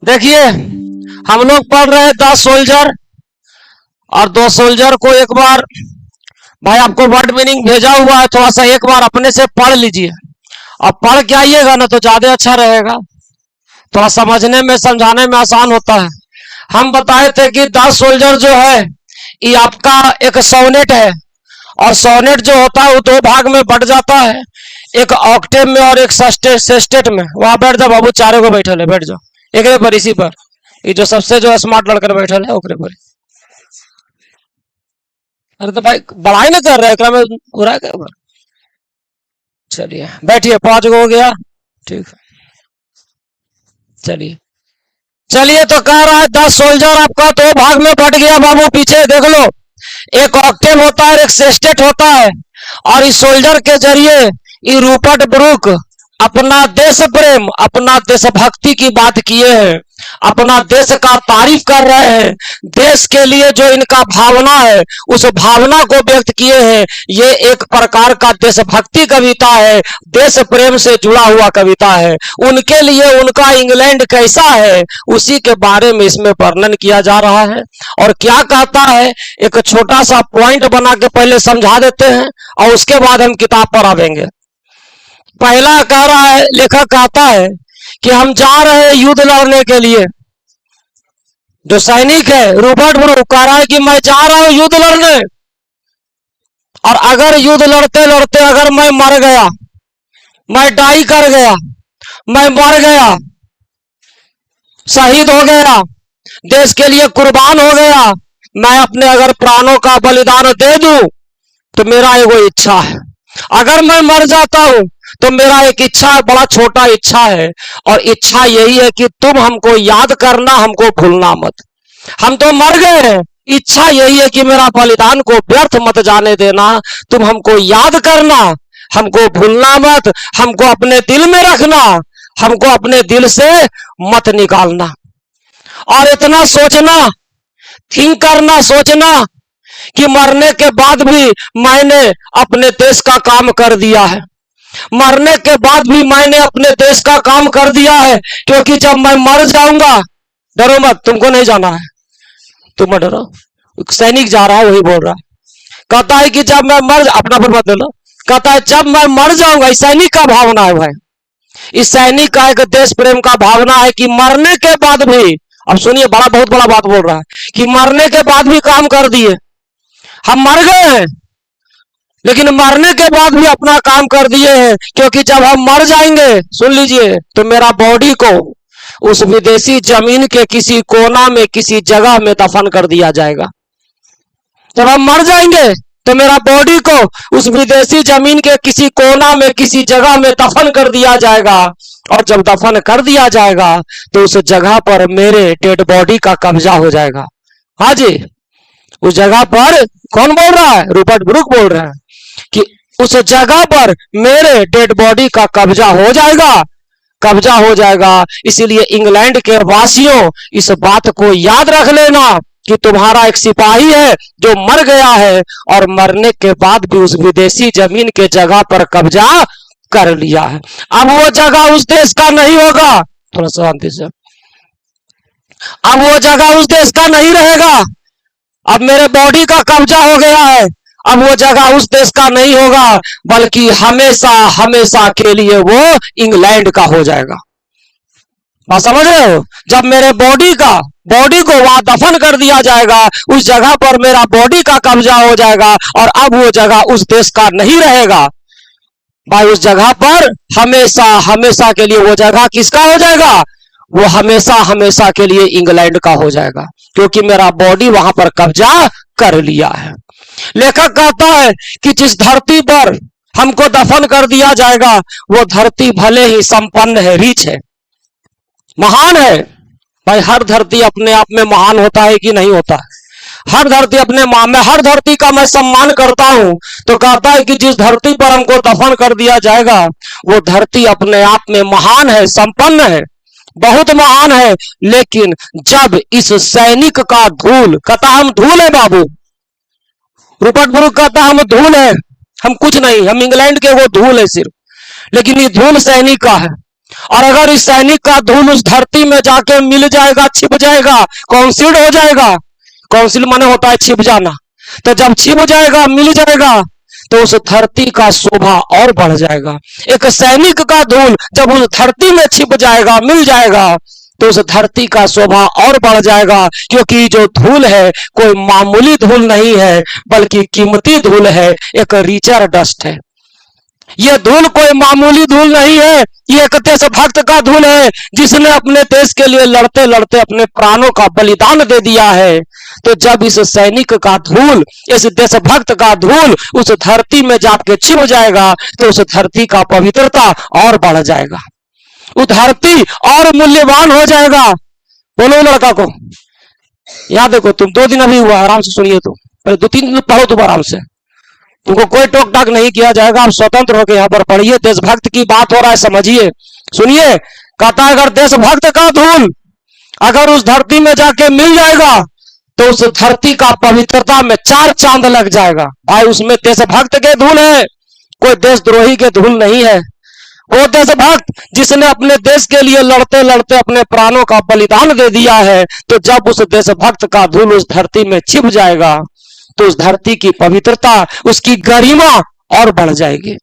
देखिए, हम लोग पढ़ रहे हैं 10 सोल्जर और 2 सोल्जर को एक बार, भाई आपको वर्ड मीनिंग भेजा हुआ है, थोड़ा सा एक बार अपने से पढ़ लीजिए। अब पढ़ के आइएगा ना तो ज्यादा अच्छा रहेगा, थोड़ा समझने में समझाने में आसान होता है। हम बताए थे कि 10 सोल्जर जो है ये आपका एक सोनेट है, और सोनेट जो होता है वो 2 भाग में बट जाता है, एक ऑक्टेव में और एक सेस्टेट में। वहां बैठ जाओ बाबू, चारों को बैठल है, बैठ जाओ एक पर, इसी पर, ये जो सबसे जो स्मार्ट लड़कर बैठल है ओकरे पर। अरे तो भाई बढ़ाई ना कर रहे हैं में हो रहा है क्या? चलिए बैठिए, 5 गो हो गया, ठीक है। चलिए चलिए, तो कह रहा है 10 सोल्जर आपका 2 भाग में बट गया बाबू, पीछे देख लो। एक ऑक्टेव होता है, एक सेस्टेट होता है, और इस सोल्जर के जरिए ये रूपर्ट ब्रूक अपना देश प्रेम, अपना देशभक्ति की बात किए हैं, अपना देश का तारीफ कर रहे हैं, देश के लिए जो इनका भावना है उस भावना को व्यक्त किए हैं। ये एक प्रकार का देशभक्ति कविता है, देश प्रेम से जुड़ा हुआ कविता है। उनके लिए उनका इंग्लैंड कैसा है उसी के बारे में इसमें वर्णन किया जा रहा है। और क्या कहता है, एक छोटा सा पॉइंट बना के पहले समझा देते हैं और उसके बाद हम किताब पर आवेंगे। पहला कह रहा है, लेखक कहता है कि हम जा रहे हैं युद्ध लड़ने के लिए। जो सैनिक है रूपर्ट ब्रूक कह रहा है कि मैं जा रहा हूं युद्ध लड़ने, और अगर युद्ध लड़ते लड़ते अगर मैं मर गया, मैं डाई कर गया, मैं मर गया, शहीद हो गया, देश के लिए कुर्बान हो गया, मैं अपने अगर प्राणों का बलिदान दे दूं तो मेरा एगो इच्छा है। अगर मैं मर जाता हूं तो मेरा एक इच्छा, बड़ा छोटा इच्छा है, और इच्छा यही है कि तुम हमको याद करना, हमको भूलना मत। हम तो मर गए हैं, इच्छा यही है कि मेरा बलिदान को व्यर्थ मत जाने देना, तुम हमको याद करना, हमको भूलना मत, हमको अपने दिल में रखना, हमको अपने दिल से मत निकालना। और इतना सोचना, थिंक करना, सोचना कि मरने के बाद भी मैंने अपने देश का काम कर दिया है, मरने के बाद भी मैंने अपने देश का काम कर दिया है, क्योंकि जब मैं मर जाऊंगा, डरो मत, तुमको नहीं जाना है, तुम मत डरो। सैनिक जा रहा है वही बोल रहा है, कहता है कि जब मैं मर, अपना पर मत लेना, कहता है जब मैं मर जाऊंगा, इस सैनिक का भावना है भाई, इस सैनिक का एक देश प्रेम का भावना है कि मरने के बाद भी, अब सुनिए बड़ा बहुत बड़ा बात बोल रहा है, कि मरने के बाद भी काम कर दिए। हम मर गए हैं लेकिन मरने के बाद भी अपना काम कर दिए हैं, क्योंकि जब हम मर जाएंगे, सुन लीजिए, तो मेरा बॉडी को उस विदेशी जमीन के किसी कोना में, किसी जगह में दफन कर दिया जाएगा। जब हम मर जाएंगे तो मेरा बॉडी को उस विदेशी जमीन के किसी कोना में, किसी जगह में दफन कर दिया जाएगा, और जब दफन कर दिया जाएगा तो उस जगह पर मेरे डेड बॉडी का कब्जा हो जाएगा। हाँ जी, उस जगह पर कौन बोल रहा है? रूपर्ट ब्रूक बोल रहा है कि उस जगह पर मेरे डेड बॉडी का कब्जा हो जाएगा, कब्जा हो जाएगा। इसीलिए इंग्लैंड के वासियों, इस बात को याद रख लेना कि तुम्हारा एक सिपाही है जो मर गया है, और मरने के बाद भी उस विदेशी जमीन के जगह पर कब्जा कर लिया है। अब वो जगह उस देश का नहीं होगा, थोड़ा शांति से, अब वो जगह उस देश का नहीं रहेगा। अब मेरे बॉडी का कब्जा हो गया है, अब वो जगह उस देश का नहीं होगा, बल्कि हमेशा हमेशा के लिए वो इंग्लैंड का हो जाएगा। बात समझ रहे हो? जब मेरे बॉडी को वहां दफन कर दिया जाएगा, उस जगह पर मेरा बॉडी का कब्जा हो जाएगा, और अब वो जगह उस देश का नहीं रहेगा भाई, उस जगह पर हमेशा हमेशा के लिए वो जगह किसका हो जाएगा? वो हमेशा हमेशा के लिए इंग्लैंड का हो जाएगा, क्योंकि मेरा बॉडी वहां पर कब्जा कर लिया है। लेखक कहता है कि जिस धरती पर हमको दफन कर दिया जाएगा, वो धरती भले ही संपन्न है, रिच है, महान है। भाई हर धरती अपने आप में महान होता है कि नहीं होता है? हर धरती अपने में, हर धरती का मैं सम्मान करता हूं। तो कहता है कि जिस धरती पर हमको दफन कर दिया जाएगा, वो धरती अपने आप में महान है, संपन्न है, बहुत महान है। लेकिन जब इस सैनिक का धूल, कहता हम धूल है बाबू, रूपर्ट ब्रूक कहता हम धूल है, हम कुछ नहीं, हम इंग्लैंड के वो धूल है सिर्फ, लेकिन ये धूल सैनिक का है। और अगर इस सैनिक का धूल उस धरती में जाके मिल जाएगा, छिप जाएगा, कॉन्सिल्ड हो जाएगा, कॉन्सिल माने होता है छिप जाना, तो जब छिप जाएगा, मिल जाएगा, तो उस धरती का शोभा और बढ़ जाएगा। एक सैनिक का धूल जब उस धरती में छिप जाएगा, मिल जाएगा, तो उस धरती का शोभा और बढ़ जाएगा, क्योंकि जो धूल है कोई मामूली धूल नहीं है, बल्कि कीमती धूल है, एक रिचर डस्ट है। ये धूल कोई मामूली धूल नहीं है, ये एक देशभक्त का धूल है, जिसने अपने देश के लिए लड़ते लड़ते अपने प्राणों का बलिदान दे दिया है। तो जब इस सैनिक का धूल, इस देशभक्त का धूल उस धरती में जाके छिप जाएगा, तो उस धरती का पवित्रता और बढ़ जाएगा, वो धरती और मूल्यवान हो जाएगा। बोलो लड़का को, याद देखो, तुम 2 दिन अभी हुआ, आराम से सुनिए, तुम पहले 2-3 दिन पढ़ो तुम आराम से, तुमको कोई टोक टाक नहीं किया जाएगा, आप स्वतंत्र होकर यहाँ पर पढ़िए। देशभक्त की बात हो रहा है, समझिए, सुनिए। कहता है अगर देशभक्त का धूल अगर उस धरती में जाके मिल जाएगा, तो उस धरती का पवित्रता में 4 चांद लग जाएगा। भाई उसमें देशभक्त के धूल है, कोई देशद्रोही के धूल नहीं है। वो देशभक्त जिसने अपने देश के लिए लड़ते लड़ते अपने प्राणों का बलिदान दे दिया है, तो जब उस देशभक्त का धूल उस धरती में छिप जाएगा, तो उस धरती की पवित्रता, उसकी गरिमा और बढ़ जाएगी।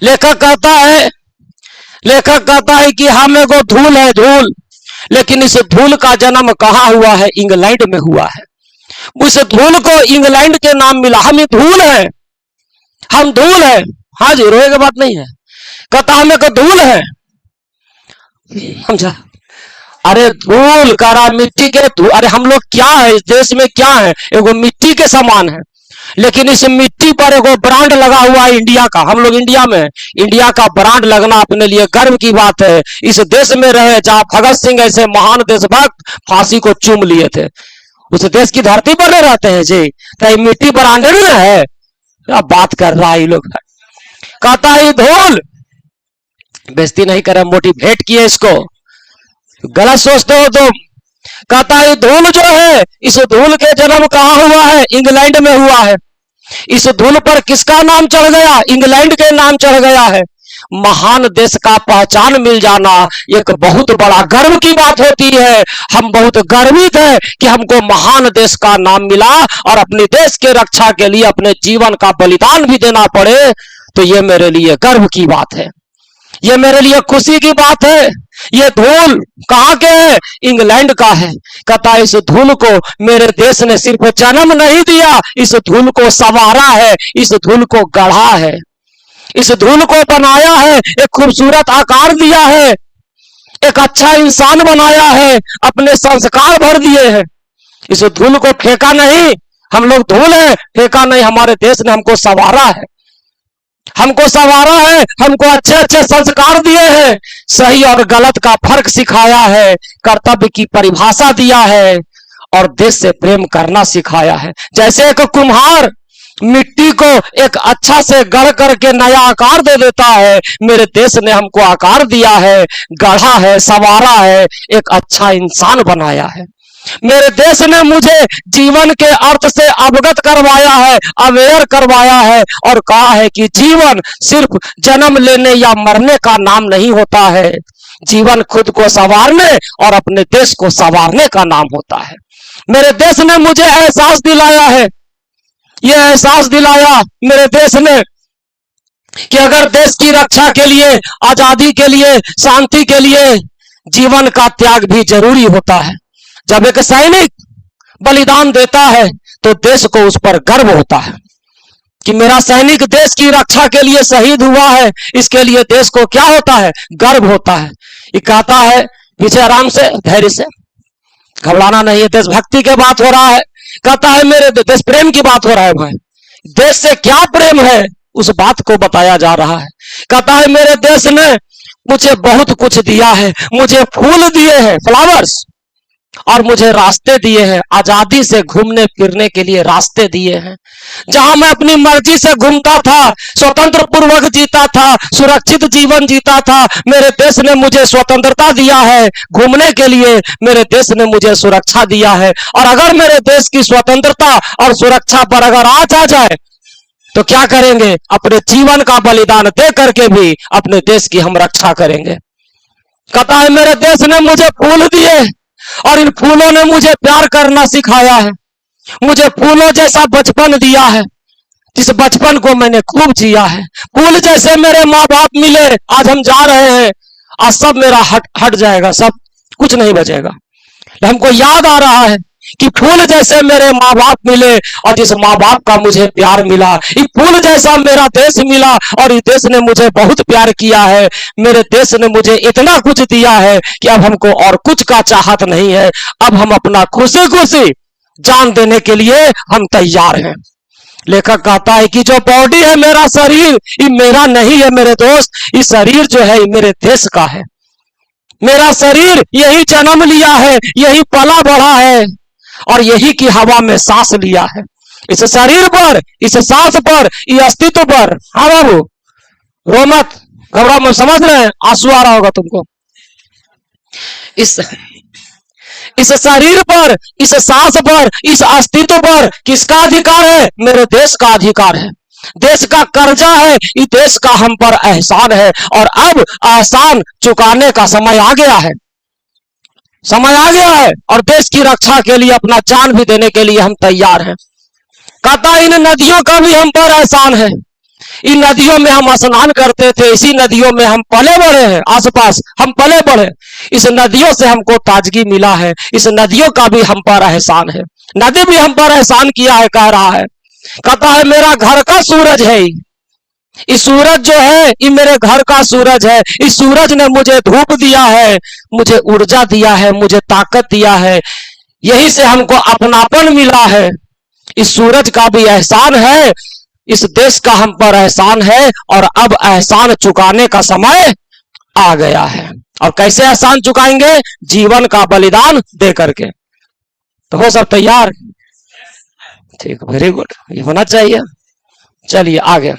लेखक कहता है कि हम एगो धूल है, धूल, लेकिन इस धूल का जन्म कहाँ हुआ है? इंग्लैंड में हुआ है। उस धूल को इंग्लैंड के नाम मिला। हम ही धूल है, हम धूल है। हाँ जी, रोए की बात नहीं है। कहता हम एक धूल है, समझा? अरे धूल करा मिट्टी के धूल। अरे हम लोग क्या है, इस देश में क्या है? एगो मिट्टी के समान है, लेकिन इस मिट्टी पर एगो ब्रांड लगा हुआ है इंडिया का। हम लोग इंडिया में, इंडिया का ब्रांड लगना अपने लिए गर्व की बात है। इस देश में रहे जहां भगत सिंह ऐसे महान देशभक्त फांसी को चूम लिए थे, उस देश की धरती पर रहते हैं जी, तो मिट्टी ब्रांडेड है। क्या बात कर रहा है ये लोग। कहता है धूल, बेइज्जती नहीं करे, मोटिवेट किए इसको, गलत सोचते हो तुम। कहता है धूल जो है, इस धूल के जन्म कहाँ हुआ है? इंग्लैंड में हुआ है। इस धूल पर किसका नाम चढ़ गया? इंग्लैंड के नाम चढ़ गया है। महान देश का पहचान मिल जाना एक बहुत बड़ा गर्व की बात होती है। हम बहुत गर्वित है कि हमको महान देश का नाम मिला, और अपने देश के रक्षा के लिए अपने जीवन का बलिदान भी देना पड़े, तो ये मेरे लिए गर्व की बात है, ये मेरे लिए खुशी की बात है। ये धूल कहाँ के है? इंग्लैंड का है। कहता इस धूल को मेरे देश ने सिर्फ जन्म नहीं दिया, इस धूल को संवारा है, इस धूल को गढ़ा है, इस धूल को बनाया है, एक खूबसूरत आकार दिया है, एक अच्छा इंसान बनाया है, अपने संस्कार भर दिए हैं। इस धूल को फेंका नहीं, हम लोग धूल है, फेंका नहीं। हमारे देश ने हमको संवारा है, हमको संवारा है, हमको अच्छे अच्छे संस्कार दिए हैं, सही और गलत का फर्क सिखाया है, कर्तव्य की परिभाषा दिया है, और देश से प्रेम करना सिखाया है। जैसे एक कुम्हार मिट्टी को एक अच्छा से गढ़ करके नया आकार दे देता है, मेरे देश ने हमको आकार दिया है, गढ़ा है, संवारा है, एक अच्छा इंसान बनाया है। मेरे देश ने मुझे जीवन के अर्थ से अवगत करवाया है, अवेयर करवाया है, और कहा है कि जीवन सिर्फ जन्म लेने या मरने का नाम नहीं होता है, जीवन खुद को संवारने और अपने देश को संवारने का नाम होता है। मेरे देश ने मुझे एहसास दिलाया है, यह एहसास दिलाया मेरे देश ने कि अगर देश की रक्षा के लिए, आजादी के लिए, शांति के लिए जीवन का त्याग भी जरूरी होता है। जब एक सैनिक बलिदान देता है तो देश को उस पर गर्व होता है कि मेरा सैनिक देश की रक्षा के लिए शहीद हुआ है। इसके लिए देश को क्या होता है? गर्व होता है। ये कहता है, पीछे आराम से, धैर्य से, घबराना नहीं है, देशभक्ति की बात हो रहा है। कहता है मेरे देश प्रेम की बात हो रहा है। भाई देश से क्या प्रेम है, उस बात को बताया जा रहा है। कहता है मेरे देश ने मुझे बहुत कुछ दिया है, मुझे फूल दिए हैं, फ्लावर्स, और मुझे रास्ते दिए हैं, आजादी से घूमने फिरने के लिए रास्ते दिए हैं। जहां मैं अपनी मर्जी से घूमता था, स्वतंत्र पूर्वक जीता था, सुरक्षित जीवन जीता था, मेरे देश ने मुझे स्वतंत्रता दिया है। घूमने के लिए मेरे देश ने मुझे सुरक्षा दिया है। और अगर मेरे देश की स्वतंत्रता और सुरक्षा पर अगर आँच आ जाए, तो क्या करेंगे, अपने जीवन का बलिदान दे करके भी अपने देश की हम रक्षा करेंगे। कहता है मेरे देश ने मुझे फूल दिए और इन फूलों ने मुझे प्यार करना सिखाया है, मुझे फूलों जैसा बचपन दिया है, जिस बचपन को मैंने खूब जिया है। फूल जैसे मेरे माँ बाप मिले, आज हम जा रहे हैं, आज सब मेरा हट हट जाएगा, सब कुछ नहीं बचेगा। हमको याद आ रहा है कि फूल जैसे मेरे माँ बाप मिले और जिस माँ बाप का मुझे प्यार मिला, इस फूल जैसा मेरा देश मिला और इस देश ने मुझे बहुत प्यार किया है। मेरे देश ने मुझे इतना कुछ दिया है कि अब हमको और कुछ का चाहत नहीं है। अब हम अपना खुशी खुशी जान देने के लिए हम तैयार हैं। लेखक कहता है कि जो बॉडी है, मेरा शरीर, ये मेरा नहीं है मेरे दोस्त, ये शरीर जो है ये मेरे देश का है। मेरा शरीर यही जन्म लिया है, यही पला बढ़ा है और यही की हवा में सांस लिया है। इस शरीर पर, इस सांस पर, इस अस्तित्व पर, हाँ बाबू रो मत, घबराओ मत, समझ रहे हैं, आंसू आ रहा होगा तुमको। इस शरीर पर, इस सांस पर, इस अस्तित्व पर किसका अधिकार है? मेरे देश का अधिकार है। देश का कर्जा है, इस देश का हम पर एहसान है और अब एहसान चुकाने का समय आ गया है, समय आ गया है और देश की रक्षा के लिए अपना जान भी देने के लिए हम तैयार हैं। कहता इन नदियों का भी हम पर एहसान है, इन नदियों में हम स्नान करते थे, इसी नदियों में हम पले बढ़े हैं, आसपास हम पले बढ़े, इस नदियों से हमको ताजगी मिला है, इस नदियों का भी हम पर एहसान है। नदी भी हम पर एहसान किया है, कह रहा है। कहता है मेरा घर का सूरज है, इस सूरज जो है ये मेरे घर का सूरज है, इस सूरज ने मुझे धूप दिया है, मुझे ऊर्जा दिया है, मुझे ताकत दिया है, यही से हमको अपनापन मिला है। इस सूरज का भी एहसान है, इस देश का हम पर एहसान है और अब एहसान चुकाने का समय आ गया है। और कैसे एहसान चुकाएंगे? जीवन का बलिदान दे करके। तो हो सब तैयार? ठीक, वेरी गुड, ये होना चाहिए। चलिए आगे,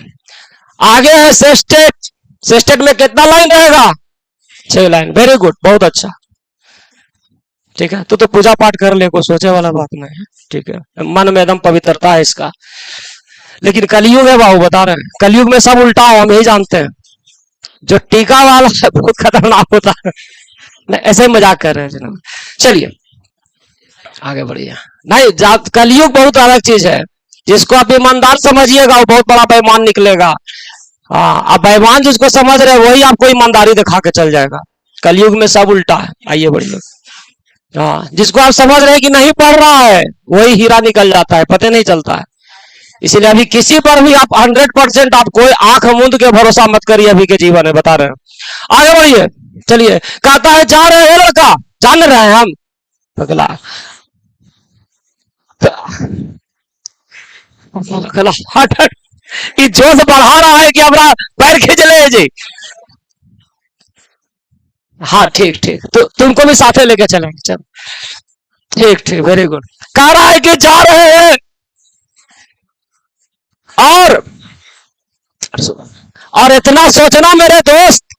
आगे है सेस्टेट। सेस्टेट में कितना लाइन रहेगा? 6 लाइन। वेरी गुड, बहुत अच्छा, ठीक है। तो पूजा पाठ कर ले, कोई सोचे वाला बात नहीं है, ठीक है। मन में एकदम पवित्रता है इसका। लेकिन कलयुग है बाबू, बता रहे हैं, कलयुग में सब उल्टा है, हम यही जानते हैं। जो टीका वाला है बहुत खतरनाक होता है। नहीं, ऐसे ही मजाक कर रहे हैं जनाब। चलिए आगे बढ़िए। नहीं, कलयुग बहुत अलग चीज है। जिसको आप ईमानदार समझिएगा वो बहुत बड़ा बेईमान निकलेगा। हाँ, अब बेईमान जिसको समझ रहे वही आपको ईमानदारी दिखा के चल जाएगा। कलयुग में सब उल्टा है। आइए बढ़िए। हाँ, जिसको आप समझ रहे हैं कि नहीं पढ़ रहा है वही हीरा निकल जाता है, पता नहीं चलता है। इसलिए अभी किसी पर भी आप 100% आप कोई आंख मूंद के भरोसा मत करिए, अभी के जीवन में बता रहे हैं। आगे बढ़िए। चलिए, कहता है जा रहे हो लड़का, जान रहे हैं हम पगला, हट हट, कि जोश बढ़ा रहा है कि हमारा पैर खींच ले जी। हाँ ठीक ठीक, तो तुमको भी साथे लेके चलेंगे, चलो ठीक ठीक, वेरी गुड। कह रहा है कि जा रहे हैं और इतना सोचना मेरे दोस्त